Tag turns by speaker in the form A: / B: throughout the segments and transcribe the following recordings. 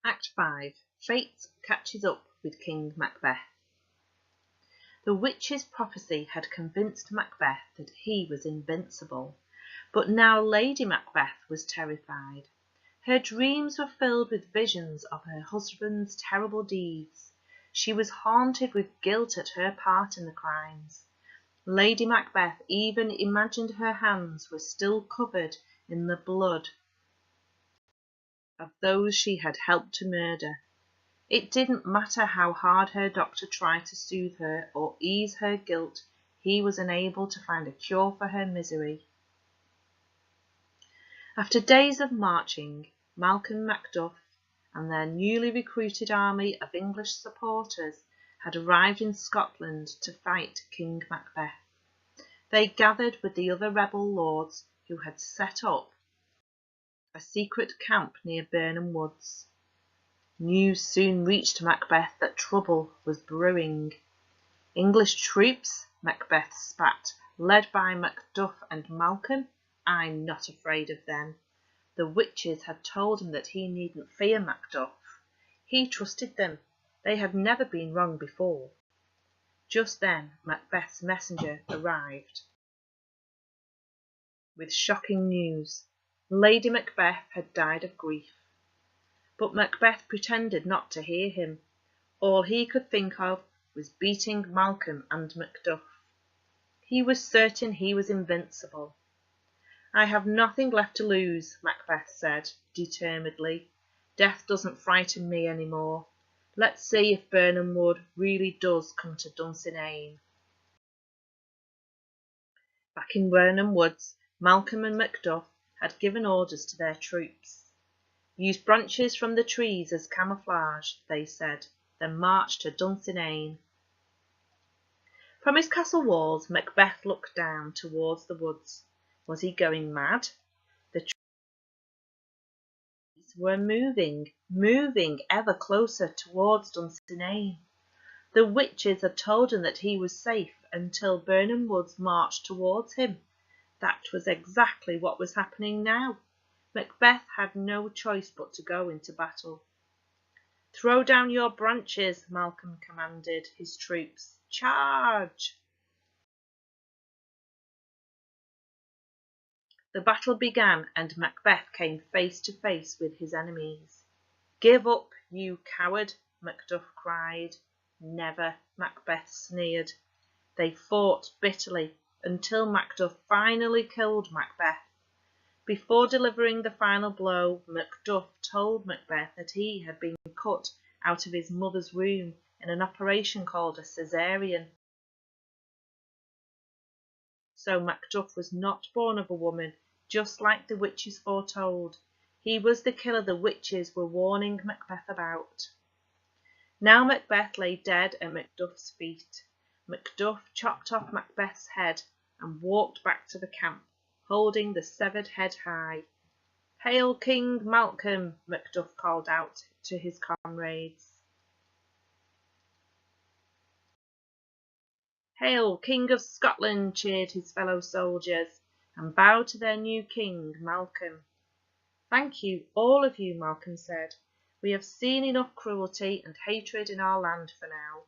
A: Act 5. Fate catches up with King Macbeth. The witch's prophecy had convinced Macbeth that he was invincible, but now Lady Macbeth was terrified. Her dreams were filled with visions of her husband's terrible deeds. She was haunted with guilt at her part in the crimes. Lady Macbeth even imagined her hands were still covered in the blood of those she had helped to murder. It didn't matter how hard her doctor tried to soothe her or ease her guilt, he was unable to find a cure for her misery. After days of marching, Malcolm Macduff and their newly recruited army of English supporters had arrived in Scotland to fight King Macbeth. They gathered with the other rebel lords who had set up a secret camp near Birnam Woods. News soon reached Macbeth that trouble was brewing. English troops, Macbeth spat, led by Macduff and Malcolm. I'm not afraid of them. The witches had told him that he needn't fear Macduff. He trusted them. They had never been wrong before. Just then Macbeth's messenger arrived with shocking news. Lady Macbeth had died of grief. But Macbeth pretended not to hear him. All he could think of was beating Malcolm and Macduff. He was certain he was invincible. I have nothing left to lose, Macbeth said determinedly. Death doesn't frighten me any more. Let's see if Birnam Wood really does come to Dunsinane. Back in Birnam Woods, Malcolm and Macduff had given orders to their troops. Use branches from the trees as camouflage, they said, then march to Dunsinane. From his castle walls, Macbeth looked down towards the woods. Was he going mad? The trees were moving ever closer towards Dunsinane. The witches had told him that he was safe until Birnam Woods marched towards him. That was exactly what was happening now. Macbeth had no choice but to go into battle. Throw down your branches, Malcolm commanded his troops. Charge! The battle began and Macbeth came face to face with his enemies. Give up, you coward, Macduff cried. Never, Macbeth sneered. They fought bitterly until Macduff finally killed Macbeth. Before delivering the final blow, Macduff told Macbeth that he had been cut out of his mother's womb in an operation called a caesarean. So Macduff was not born of a woman, just like the witches foretold. He was the killer the witches were warning Macbeth about. Now Macbeth lay dead at Macduff's feet. Macduff chopped off Macbeth's head and walked back to the camp, holding the severed head high. Hail King Malcolm, Macduff called out to his comrades. Hail King of Scotland, cheered his fellow soldiers, and bowed to their new king, Malcolm. Thank you, all of you, Malcolm said. We have seen enough cruelty and hatred in our land for now.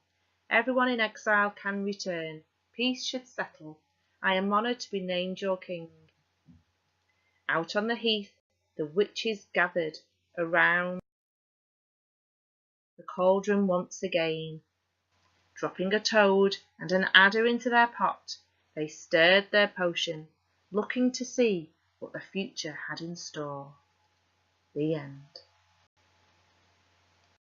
A: Everyone in exile can return. Peace should settle. I am honoured to be named your king. Out on the heath, the witches gathered around the cauldron once again. Dropping a toad and an adder into their pot, they stirred their potion, looking to see what the future had in store. The end.